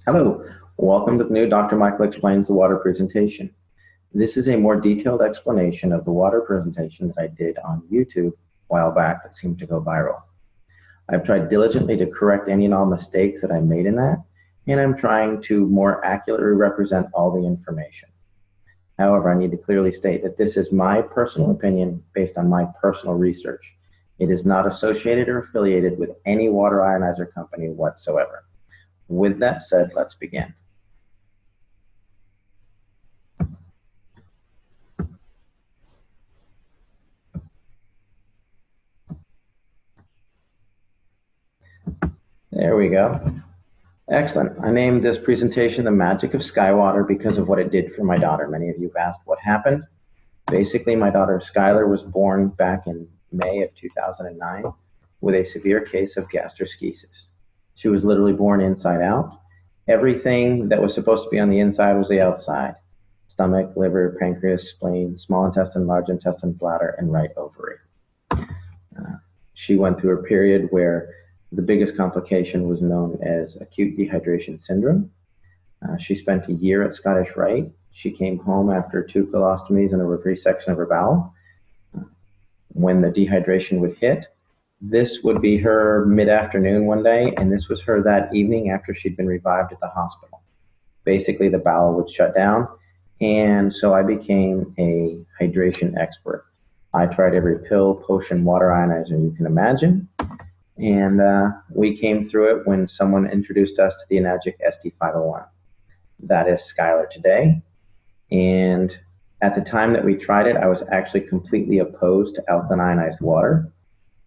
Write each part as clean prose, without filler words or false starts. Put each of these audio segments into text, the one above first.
Hello, welcome to the new Dr. Michael Explains the Water presentation. This is a more detailed explanation of the water presentation that I did on YouTube a while back that seemed to go viral. I've tried diligently to correct any and all mistakes that I made in that, and I'm trying to more accurately represent all the information. However, I need to clearly state that this is my personal opinion based on my personal research. It is not associated or affiliated with any water ionizer company whatsoever. With that said, let's begin. There we go. Excellent. I named this presentation The Magic of Skywater because of what it did for my daughter. Many of you have asked what happened. Basically, my daughter Skylar was born back in May of 2009 with a severe case of gastroschisis. She was literally born inside out. Everything that was supposed to be on the inside was the outside. Stomach, liver, pancreas, spleen, small intestine, large intestine, bladder, and right ovary. She went through a period where the biggest complication was known as acute dehydration syndrome. She spent a year at Scottish Rite. She came home after 2 colostomies and a resection of her bowel. When the dehydration would hit, this would be her mid-afternoon one day, and this was her that evening after she'd been revived at the hospital. Basically, the bowel would shut down, and so I became a hydration expert. I tried every pill, potion, water ionizer you can imagine, and we came through it when someone introduced us to the Enagic ST501. That is Skylar today. And at the time that we tried it, I was actually completely opposed to alkaline ionized water.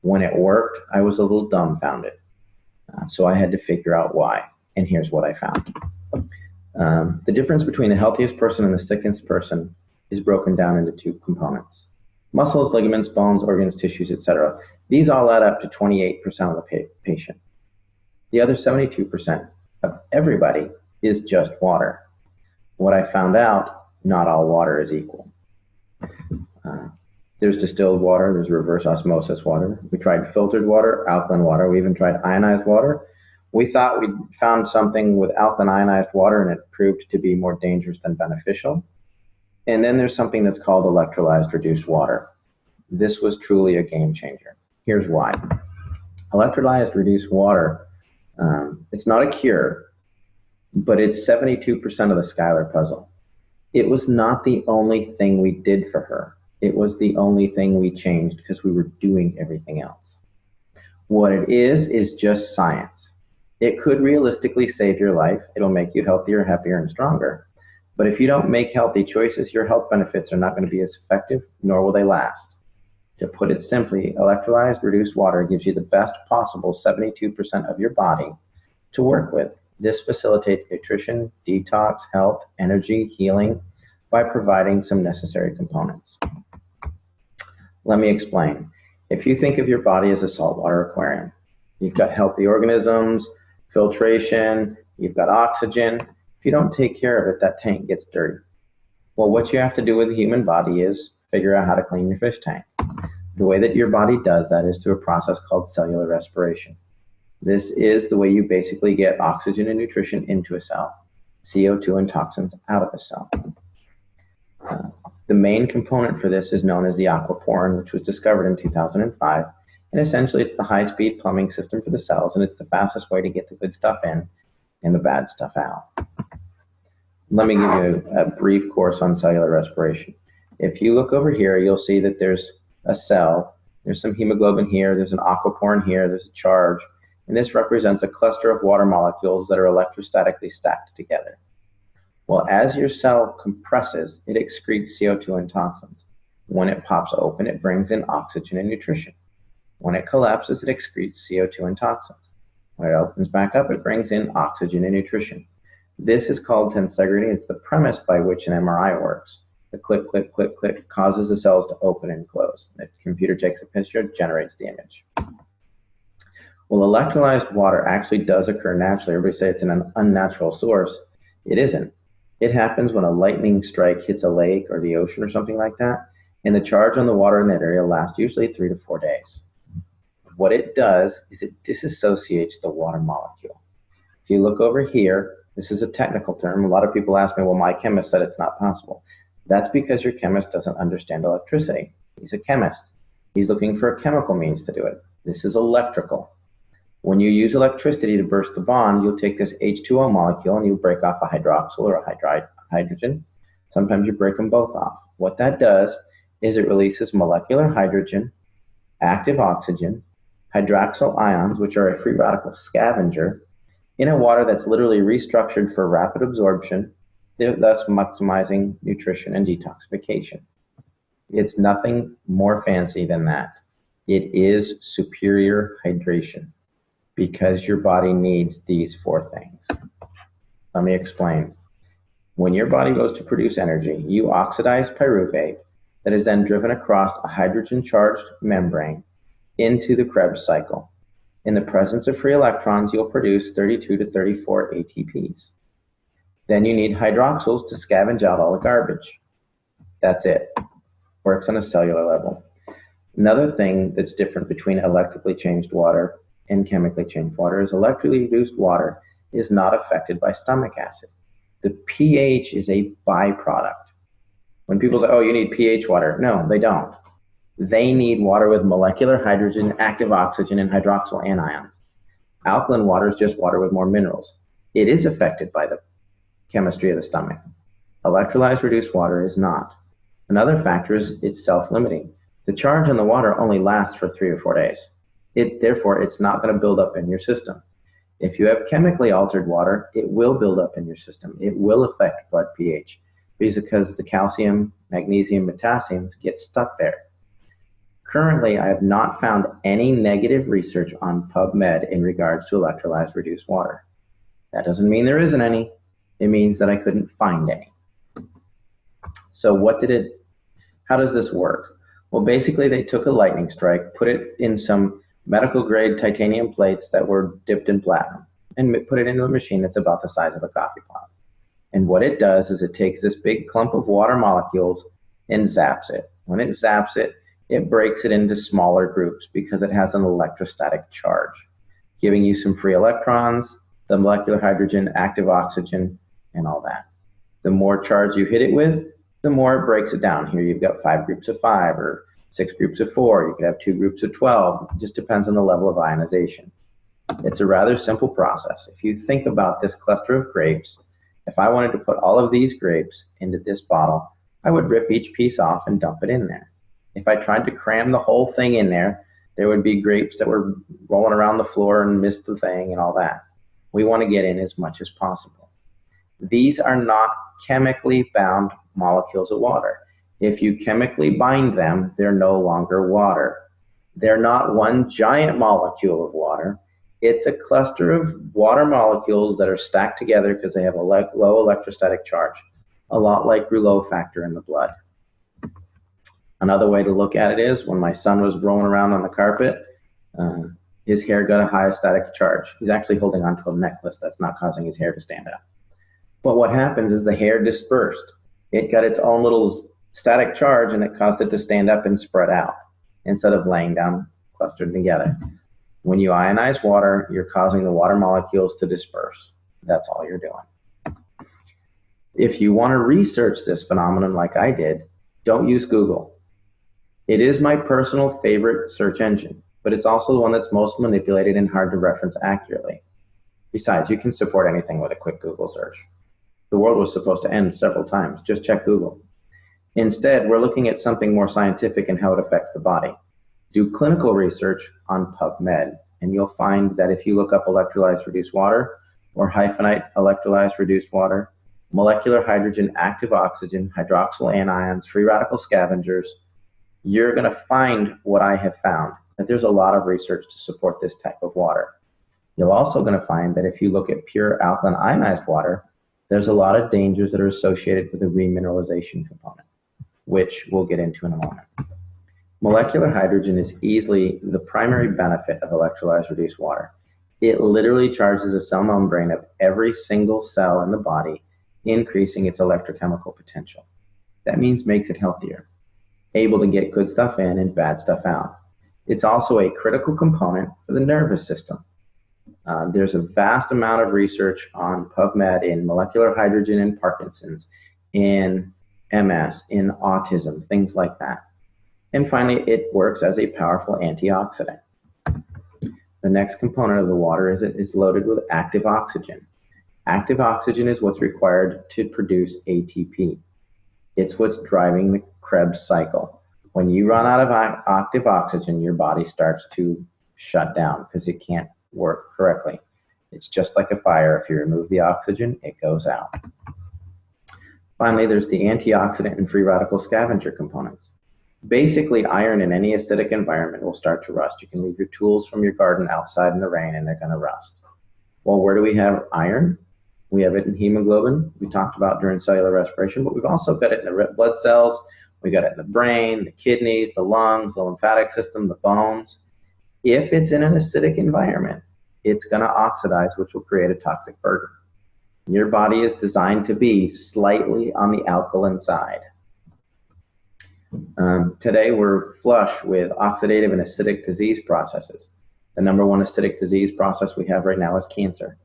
When it worked, I was a little dumbfounded. So I had to figure out why. And here's what I found. The difference between the healthiest person and the sickest person is broken down into two components. Muscles, ligaments, bones, organs, tissues, etc. These all add up to 28% of the patient. The other 72% of everybody is just water. What I found out, not all water is equal. There's distilled water, there's reverse osmosis water. We tried filtered water, alkaline water, we even tried ionized water. We thought we found something with alkaline ionized water and it proved to be more dangerous than beneficial. And then there's something that's called electrolyzed reduced water. This was truly a game changer. Here's why. Electrolyzed reduced water, it's not a cure, but it's 72% of the Skylar puzzle. It was not the only thing we did for her. It was the only thing we changed because we were doing everything else. What it is just science. It could realistically save your life. It'll make you healthier, happier, and stronger. But if you don't make healthy choices, your health benefits are not going to be as effective, nor will they last. To put it simply, electrolyzed reduced water gives you the best possible 72% of your body to work with. This facilitates nutrition, detox, health, energy, healing by providing some necessary components. Let me explain. If you think of your body as a saltwater aquarium, you've got healthy organisms, filtration, you've got oxygen. If you don't take care of it, that tank gets dirty. Well, what you have to do with the human body is figure out how to clean your fish tank. The way that your body does that is through a process called cellular respiration. This is the way you basically get oxygen and nutrition into a cell, CO2 and toxins out of a cell. The main component for this is known as the aquaporin, which was discovered in 2005. And essentially, it's the high-speed plumbing system for the cells, and it's the fastest way to get the good stuff in and the bad stuff out. Let me give you a brief course on cellular respiration. If you look over here, you'll see that there's a cell. There's some hemoglobin here. There's an aquaporin here. There's a charge. And this represents a cluster of water molecules that are electrostatically stacked together. Well, as your cell compresses, it excretes CO2 and toxins. When it pops open, it brings in oxygen and nutrition. When it collapses, it excretes CO2 and toxins. When it opens back up, it brings in oxygen and nutrition. This is called tensegrity. It's the premise by which an MRI works. The click, click, click, click causes the cells to open and close. The computer takes a picture, generates the image. Well, electrolyzed water actually does occur naturally. Everybody say it's an unnatural source. It isn't. It happens when a lightning strike hits a lake or the ocean or something like that, and the charge on the water in that area lasts usually 3 to 4 days. What it does is it disassociates the water molecule. If you look over here, This is a technical term. A lot of people ask me, well, my chemist said it's not possible. That's because your chemist doesn't understand electricity. He's a chemist. He's looking for a chemical means to do it. This is electrical. When you use electricity to burst the bond, you'll take this H2O molecule and you break off a hydroxyl or a hydrogen. Sometimes you break them both off. What that does is it releases molecular hydrogen, active oxygen, hydroxyl ions, which are a free radical scavenger, in a water that's literally restructured for rapid absorption, thus maximizing nutrition and detoxification. It's nothing more fancy than that. It is superior hydration because your body needs these four things. Let me explain. When your body goes to produce energy, you oxidize pyruvate that is then driven across a hydrogen-charged membrane into the Krebs cycle. In the presence of free electrons, you'll produce 32 to 34 ATPs. Then you need hydroxyls to scavenge out all the garbage. That's it. Works on a cellular level. Another thing that's different between electrically changed water and chemically changed water is electrically reduced water is not affected by stomach acid. The pH is a byproduct. When people say, oh, you need pH water, no, they don't. They need water with molecular hydrogen, active oxygen, and hydroxyl anions. Alkaline water is just water with more minerals. It is affected by the chemistry of the stomach. Electrolyzed reduced water is not. Another factor is it's self-limiting. The charge in the water only lasts for 3 or 4 days. Therefore, it's not going to build up in your system. If you have chemically altered water, it will build up in your system. It will affect blood pH because the calcium, magnesium, potassium get stuck there. Currently, I have not found any negative research on PubMed in regards to electrolyzed reduced water. That doesn't mean there isn't any. It means that I couldn't find any. So how does this work? Well, basically they took a lightning strike, put it in some medical grade titanium plates that were dipped in platinum and put it into a machine that's about the size of a coffee pot. And what it does is it takes this big clump of water molecules and zaps it. When it zaps it, it breaks it into smaller groups because it has an electrostatic charge, giving you some free electrons, the molecular hydrogen, active oxygen, and all that. The more charge you hit it with, the more it breaks it down. Here you've got 5 groups of 5 or 6 groups of 4. You could have 2 groups of 12. It just depends on the level of ionization. It's a rather simple process. If you think about this cluster of grapes, if I wanted to put all of these grapes into this bottle, I would rip each piece off and dump it in there. If I tried to cram the whole thing in there, there would be grapes that were rolling around the floor and missed the thing and all that. We want to get in as much as possible. These are not chemically bound molecules of water. If you chemically bind them, they're no longer water. They're not one giant molecule of water. It's a cluster of water molecules that are stacked together because they have a low electrostatic charge, a lot like Rouleau factor in the blood. Another way to look at it is when my son was rolling around on the carpet, his hair got a high static charge. He's actually holding onto a necklace that's not causing his hair to stand up. But what happens is the hair dispersed. It got its own little static charge and it caused it to stand up and spread out instead of laying down clustered together. When you ionize water, you're causing the water molecules to disperse. That's all you're doing. If you want to research this phenomenon like I did, don't use Google. It is my personal favorite search engine, but it's also the one that's most manipulated and hard to reference accurately. Besides, you can support anything with a quick Google search. The world was supposed to end several times. Just check Google. Instead, we're looking at something more scientific and how it affects the body. Do clinical research on PubMed, and you'll find that if you look up electrolyzed reduced water or hyphenate electrolyzed reduced water, molecular hydrogen, active oxygen, hydroxyl anions, free radical scavengers, you're going to find what I have found, that there's a lot of research to support this type of water. You're also going to find that if you look at pure alkaline ionized water, there's a lot of dangers that are associated with the remineralization component, which we'll get into in a moment. Molecular hydrogen is easily the primary benefit of electrolyzed reduced water. It literally charges the cell membrane of every single cell in the body, increasing its electrochemical potential. That means makes it healthier, able to get good stuff in and bad stuff out. It's also a critical component for the nervous system. There's a vast amount of research on PubMed in molecular hydrogen in Parkinson's, in MS, in autism, things like that. And finally, it works as a powerful antioxidant. The next component of the water is it is loaded with active oxygen. Active oxygen is what's required to produce ATP. It's what's driving the Krebs cycle. When you run out of active oxygen, your body starts to shut down because it can't work correctly. It's just like a fire. If you remove the oxygen, it goes out. Finally, there's the antioxidant and free radical scavenger components. Basically, iron in any acidic environment will start to rust. You can leave your tools from your garden outside in the rain and they're going to rust. Well, where do we have iron? We have it in hemoglobin, we talked about during cellular respiration, but we've also got it in the red blood cells. We got it in the brain, the kidneys, the lungs, the lymphatic system, the bones. If it's in an acidic environment, it's going to oxidize, which will create a toxic burden. Your body is designed to be slightly on the alkaline side. Today, we're flush with oxidative and acidic disease processes. The number one acidic disease process we have right now is cancer.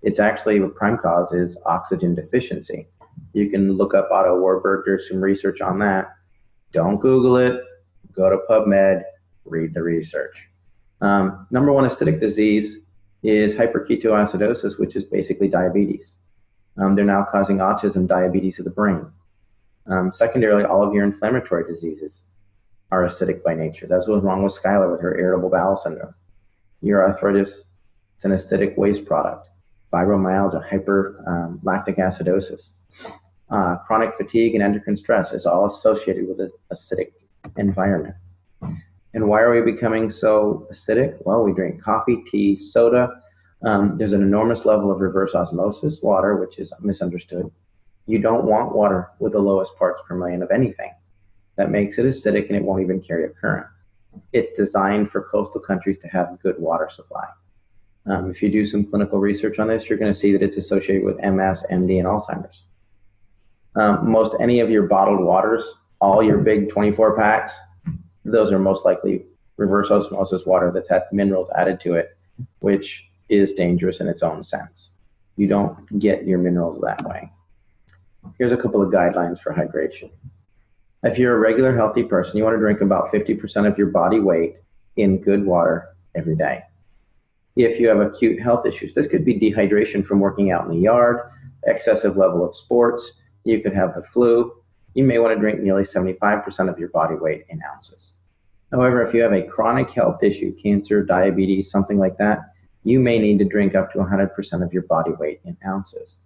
It's actually, the prime cause is oxygen deficiency. You can look up Otto Warburg, there's some research on that. Don't Google it, go to PubMed, read the research. Number one acidic disease is hyperketoacidosis, which is basically diabetes. They're now causing autism, diabetes of the brain. Secondarily, all of your inflammatory diseases are acidic by nature. That's what's wrong with Skylar with her irritable bowel syndrome. Your arthritis, it's an acidic waste product. Fibromyalgia, hyperlactic acidosis. Chronic fatigue and endocrine stress is all associated with an acidic environment. And why are we becoming so acidic? Well, we drink coffee, tea, soda. There's an enormous level of reverse osmosis, water, which is misunderstood. You don't want water with the lowest parts per million of anything. That makes it acidic and it won't even carry a current. It's designed for coastal countries to have good water supply. If you do some clinical research on this, you're going to see that it's associated with MS, MD, and Alzheimer's. Most any of your bottled waters, all your big 24 packs, those are most likely reverse osmosis water that's had minerals added to it, which is dangerous in its own sense. You don't get your minerals that way. Here's a couple of guidelines for hydration. If you're a regular healthy person, you want to drink about 50% of your body weight in good water every day. If you have acute health issues, this could be dehydration from working out in the yard, excessive level of sports, you could have the flu. You may want to drink nearly 75% of your body weight in ounces. However, if you have a chronic health issue, cancer, diabetes, something like that, you may need to drink up to 100% of your body weight in ounces.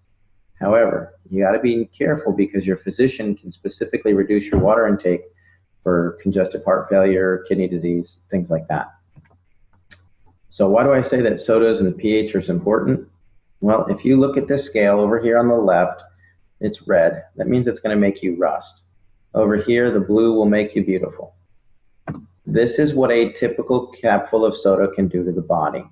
However, you got to be careful because your physician can specifically reduce your water intake for congestive heart failure, kidney disease, things like that. So why do I say that sodas and pH are important? Well, if you look at this scale over here on the left, it's red. That means it's going to make you rust. Over here, the blue will make you beautiful. This is what a typical capful of soda can do to the body.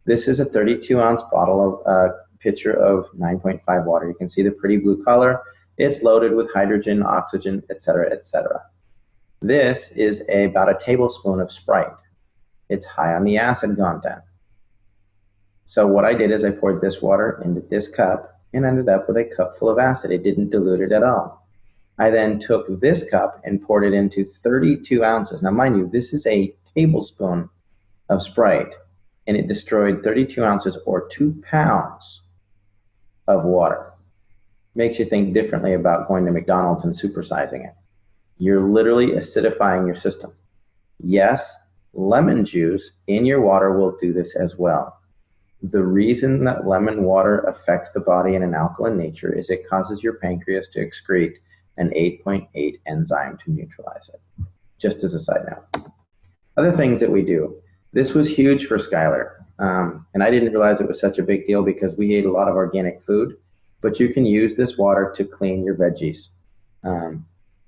This is a 32-ounce bottle of pitcher of 9.5 water. You can see the pretty blue color. It's loaded with hydrogen, oxygen, etc., etc. This is about a tablespoon of Sprite. It's high on the acid content. So what I did is I poured this water into this cup and ended up with a cup full of acid. It didn't dilute it at all. I then took this cup and poured it into 32 ounces. Now, mind you, this is a tablespoon of Sprite, and it destroyed 32 ounces or 2 pounds of water. Makes you think differently about going to McDonald's and supersizing it. You're literally acidifying your system. Yes, lemon juice in your water will do this as well. The reason that lemon water affects the body in an alkaline nature is it causes your pancreas to excrete an 8.8 enzyme to neutralize it. Just as a side note. Other things that we do. This was huge for Skylar. And I didn't realize it was such a big deal because we ate a lot of organic food, but you can use this water to clean your veggies.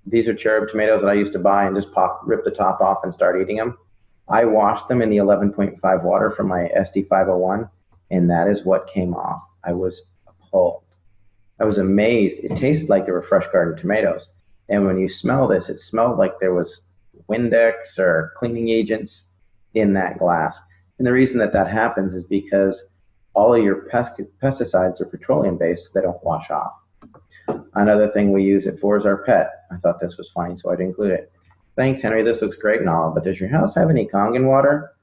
These are cherub tomatoes that I used to buy and just rip the top off and start eating them. I washed them in the 11.5 water from my SD501, and that is what came off. I was appalled. I was amazed. It tasted like they were fresh garden tomatoes. And when you smell this, it smelled like there was Windex or cleaning agents in that glass. And the reason that that happens is because all of your pesticides are petroleum based, so they don't wash off. Another thing we use it for is our pet. I thought this was funny, so I'd include it. Thanks, Henry. This looks great and all, but does your house have any Kangen water?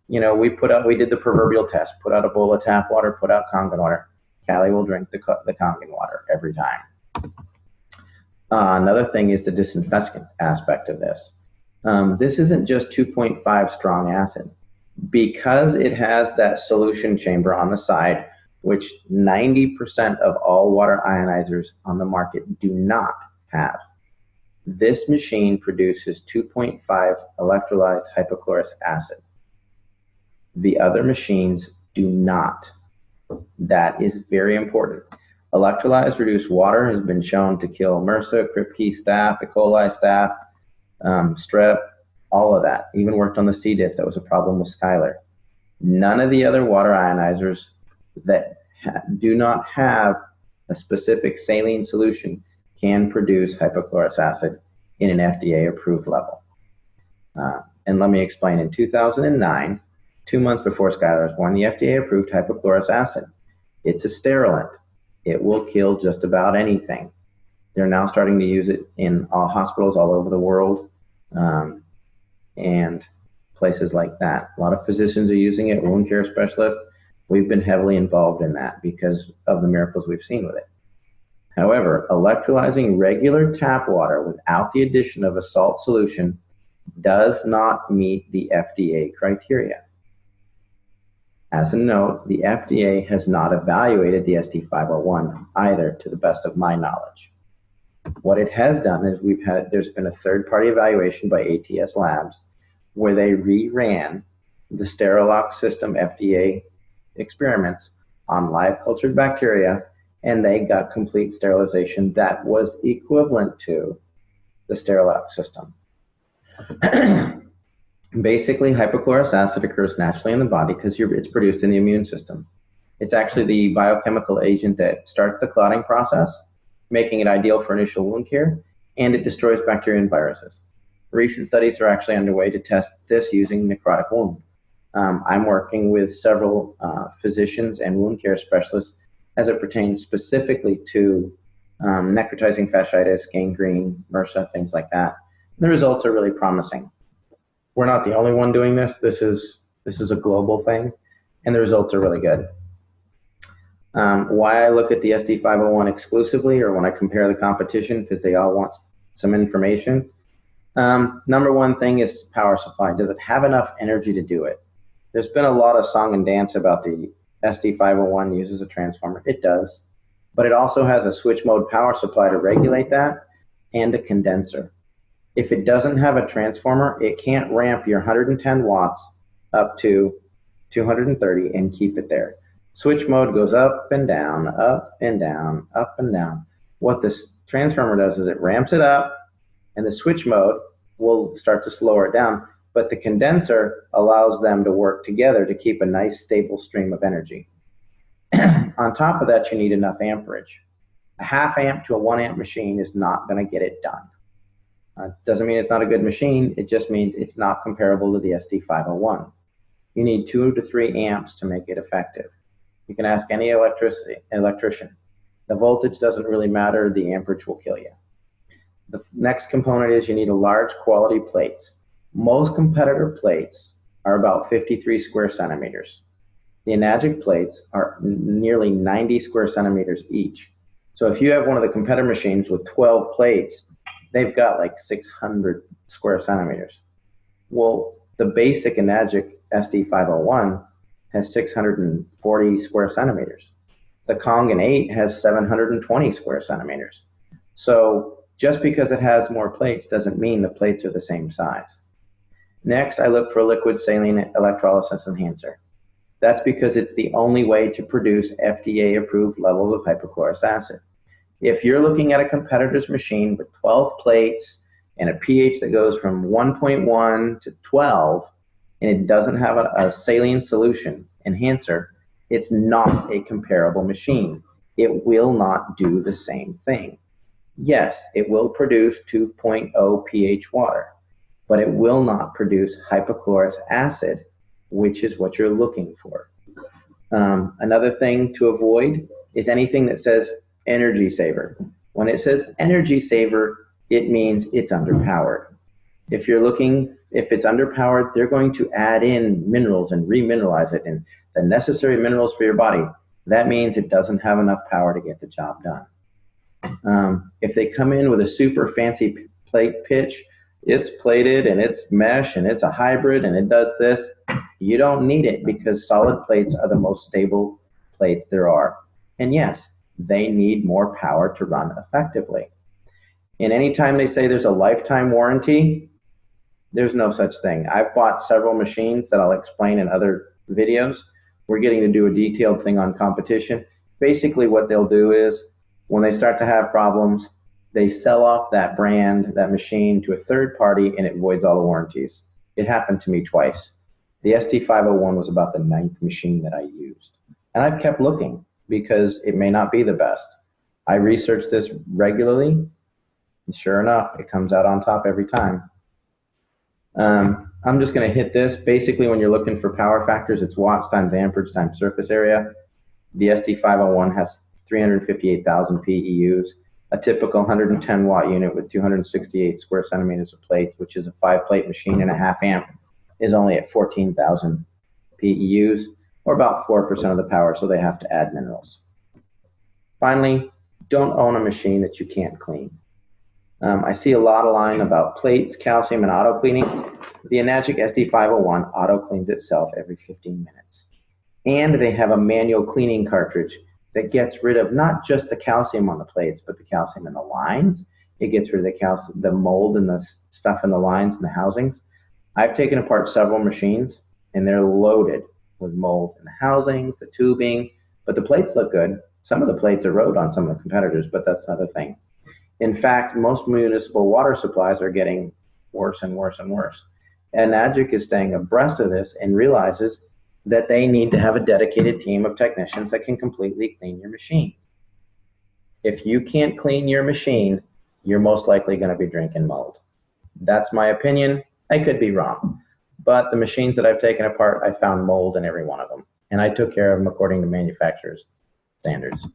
We did the proverbial test, put out a bowl of tap water, put out Kangen water. Callie will drink the Kangen water every time. Another thing is the disinfectant aspect of this. This isn't just 2.5 strong acid. Because it has that solution chamber on the side, which 90% of all water ionizers on the market do not have. This machine produces 2.5 electrolyzed hypochlorous acid. The other machines do not. That is very important. Electrolyzed reduced water has been shown to kill MRSA, Kripke staph, E. coli staph, strep, all of that. Even worked on the C. diff. That was a problem with Skylar. None of the other water ionizers that do not have a specific saline solution can produce hypochlorous acid in an FDA-approved level. And let me explain. In 2009, 2 months before Skylar was born, the FDA approved hypochlorous acid. It's a sterilant. It will kill just about anything. They're now starting to use it in all hospitals all over the world and places like that. A lot of physicians are using it, wound care specialists. We've been heavily involved in that because of the miracles we've seen with it. However, electrolyzing regular tap water without the addition of a salt solution does not meet the FDA criteria. As a note, the FDA has not evaluated the SD501 either, to the best of my knowledge. What it has done is there's been a third-party evaluation by ATS Labs where they reran the Sterilox system FDA experiments on live cultured bacteria, and they got complete sterilization that was equivalent to the Sterilox system. Basically, hypochlorous acid occurs naturally in the body because it's produced in the immune system. It's actually the biochemical agent that starts the clotting process, making it ideal for initial wound care, and it destroys bacteria and viruses. Recent studies are actually underway to test this using necrotic wound. I'm working with several physicians and wound care specialists as it pertains specifically to necrotizing fasciitis, gangrene, MRSA, things like that. The results are really promising. We're not the only one doing this. This is a global thing, and the results are really good. Why I look at the SD501 exclusively, or when I compare the competition, because they all want some information. Number one thing is power supply. Does it have enough energy to do it? There's been a lot of song and dance about the SD501 uses a transformer. It does, but it also has a switch mode power supply to regulate that and a condenser. If it doesn't have a transformer, it can't ramp your 110 watts up to 230 and keep it there. Switch mode goes up and down, up and down, up and down. What this transformer does is it ramps it up, and the switch mode will start to slow it down, but the condenser allows them to work together to keep a nice stable stream of energy. On top of that, you need enough amperage. A half amp to a 1 amp machine is not going to get it done. Doesn't mean it's not a good machine. It just means it's not comparable to the SD501. You need 2 to 3 amps to make it effective. You can ask any electrician. The voltage doesn't really matter. The amperage will kill you. The next component is you need a large quality plates. Most competitor plates are about 53 square centimeters. The Enagic plates are nearly 90 square centimeters each. So if you have one of the competitor machines with 12 plates, they've got like 600 square centimeters. Well, the basic Enagic SD501 has 640 square centimeters. The Kangen 8 has 720 square centimeters. So just because it has more plates doesn't mean the plates are the same size. Next, I look for a liquid saline electrolysis enhancer. That's because it's the only way to produce FDA-approved levels of hypochlorous acid. If you're looking at a competitor's machine with 12 plates and a pH that goes from 1.1 to 12, and it doesn't have a saline solution enhancer, it's not a comparable machine. It will not do the same thing. Yes, it will produce 2.0 pH water, but it will not produce hypochlorous acid which is what you're looking for. Another thing to avoid is anything that says energy saver. When it says energy saver, it means it's underpowered. If it's underpowered, they're going to add in minerals and remineralize it and the necessary minerals for your body. That means it doesn't have enough power to get the job done. If they come in with a super fancy plate pitch, it's plated and it's mesh and it's a hybrid and it does this, you don't need it because solid plates are the most stable plates there are. And yes, they need more power to run effectively. And anytime they say there's a lifetime warranty, there's no such thing. I've bought several machines that I'll explain in other videos. We're getting to do a detailed thing on competition. Basically what they'll do is when they start to have problems, they sell off that brand, that machine to a third party and it voids all the warranties. It happened to me twice. The ST501 was about the 9th machine that I used. And I've kept looking because it may not be the best. I research this regularly, and sure enough, it comes out on top every time. I'm just going to hit this. Basically, when you're looking for power factors, it's watts times amperage times surface area. The ST501 has 358,000 PEUs. A typical 110 watt unit with 268 square centimeters of plate, which is a 5-plate machine and a half amp, is only at 14,000 PEUs, or about 4% of the power, so they have to add minerals. Finally, don't own a machine that you can't clean. I see a lot of line about plates, calcium, and auto cleaning. The Enagic SD501 auto cleans itself every 15 minutes. And they have a manual cleaning cartridge that gets rid of not just the calcium on the plates, but the calcium in the lines. It gets rid of the calcium, the mold and the stuff in the lines and the housings. I've taken apart several machines and they're loaded with mold in the housings, the tubing, but the plates look good. Some of the plates erode on some of the competitors, but that's another thing. In fact, most municipal water supplies are getting worse and worse and worse. And Enagic is staying abreast of this and realizes that they need to have a dedicated team of technicians that can completely clean your machine. If you can't clean your machine, you're most likely going to be drinking mold. That's my opinion. I could be wrong. But the machines that I've taken apart, I found mold in every one of them. And I took care of them according to manufacturer's standards.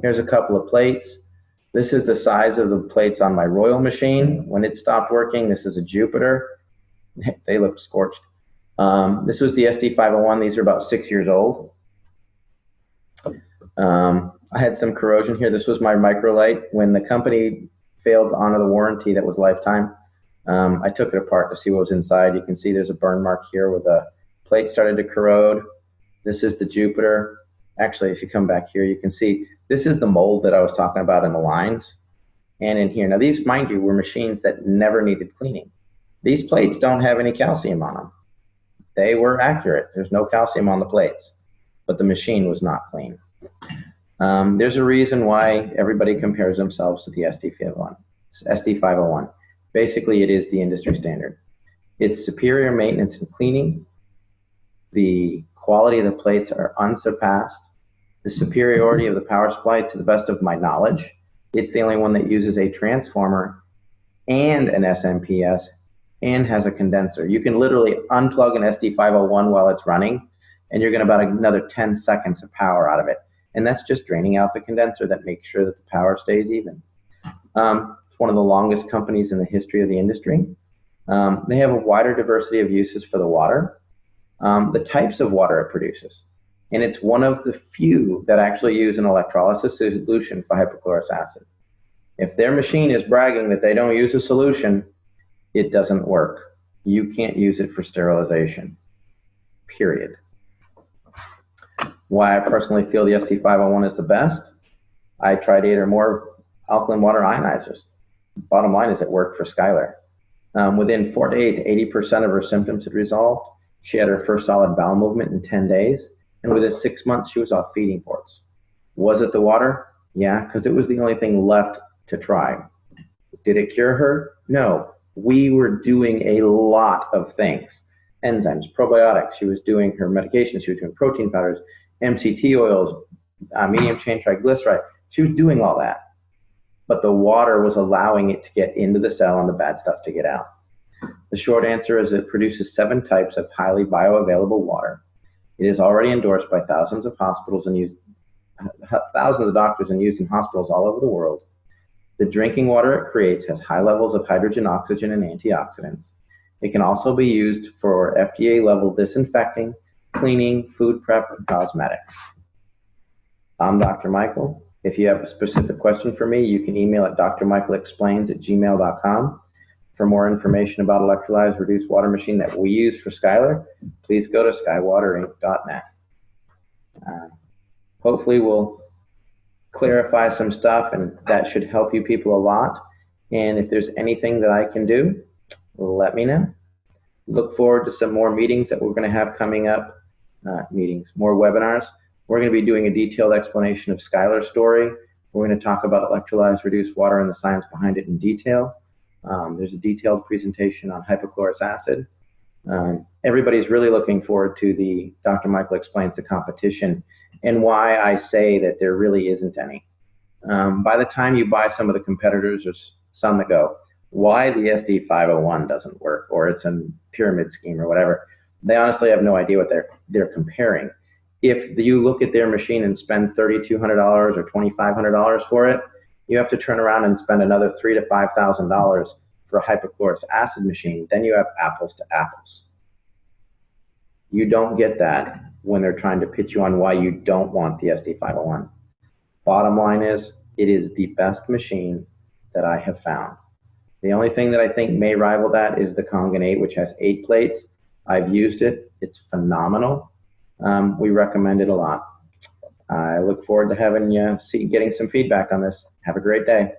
Here's a couple of plates. This is the size of the plates on my Royal machine. When it stopped working, this is a Jupiter. They look scorched. This was the SD501. These are about 6 years old. I had some corrosion here. This was my microlite. When the company failed to honor the warranty that was lifetime, I took it apart to see what was inside. You can see there's a burn mark here where the plate started to corrode. This is the Jupiter. Actually, if you come back here, you can see this is the mold that I was talking about in the lines and in here. Now these, mind you, were machines that never needed cleaning. These plates don't have any calcium on them. They were accurate. There's no calcium on the plates, but the machine was not clean. There's a reason why everybody compares themselves to the SD501. Basically, it is the industry standard. It's superior maintenance and cleaning. The quality of the plates are unsurpassed. The superiority of the power supply, to the best of my knowledge, it's the only one that uses a transformer and an SMPS and has a condenser. You can literally unplug an SD501 while it's running, and you're getting about another 10 seconds of power out of it. And that's just draining out the condenser that makes sure that the power stays even. It's one of the longest companies in the history of the industry. They have a wider diversity of uses for the water, the types of water it produces. And it's one of the few that actually use an electrolysis solution for hypochlorous acid. If their machine is bragging that they don't use a solution, it doesn't work. You can't use it for sterilization, period. Why I personally feel the ST501 is the best, I tried 8 or more alkaline water ionizers. Bottom line is it worked for Skylar. Within 4 days, 80% of her symptoms had resolved. She had her first solid bowel movement in 10 days. And within 6 months, she was off feeding ports. Was it the water? Yeah, because it was the only thing left to try. Did it cure her? No. We were doing a lot of things. Enzymes, probiotics. She was doing her medications. She was doing protein powders, MCT oils, medium chain triglyceride. She was doing all that. But the water was allowing it to get into the cell and the bad stuff to get out. The short answer is it produces 7 types of highly bioavailable water. It is already endorsed by thousands of hospitals and used thousands of doctors and used in hospitals all over the world. The drinking water it creates has high levels of hydrogen, oxygen, and antioxidants. It can also be used for FDA-level disinfecting, cleaning, food prep, and cosmetics. I'm Dr. Michael. If you have a specific question for me, you can email at drmichaelexplains@gmail.com. For more information about electrolyzed reduced water machine that we use for Skylar, please go to skywaterinc.net. Hopefully we'll clarify some stuff, and that should help you people a lot. And if there's anything that I can do, let me know. Look forward to some more meetings that we're going to have coming up, more webinars. We're going to be doing a detailed explanation of Skylar's story. We're going to talk about electrolyzed reduced water and the science behind it in detail. There's a detailed presentation on hypochlorous acid. Everybody's really looking forward to the Dr. Michael Explains the competition and why I say that there really isn't any. By the time you buy some of the competitors, there's some that go, why the SD501 doesn't work, or it's a pyramid scheme or whatever. They honestly have no idea what they're comparing. If you look at their machine and spend $3,200 or $2,500 for it, you have to turn around and spend another $3,000 to $5,000 for a hypochlorous acid machine. Then you have apples to apples. You don't get that when they're trying to pitch you on why you don't want the SD501. Bottom line is, it is the best machine that I have found. The only thing that I think may rival that is the Kangen 8, which has 8 plates. I've used it. It's phenomenal. We recommend it a lot. I look forward to having you getting some feedback on this. Have a great day.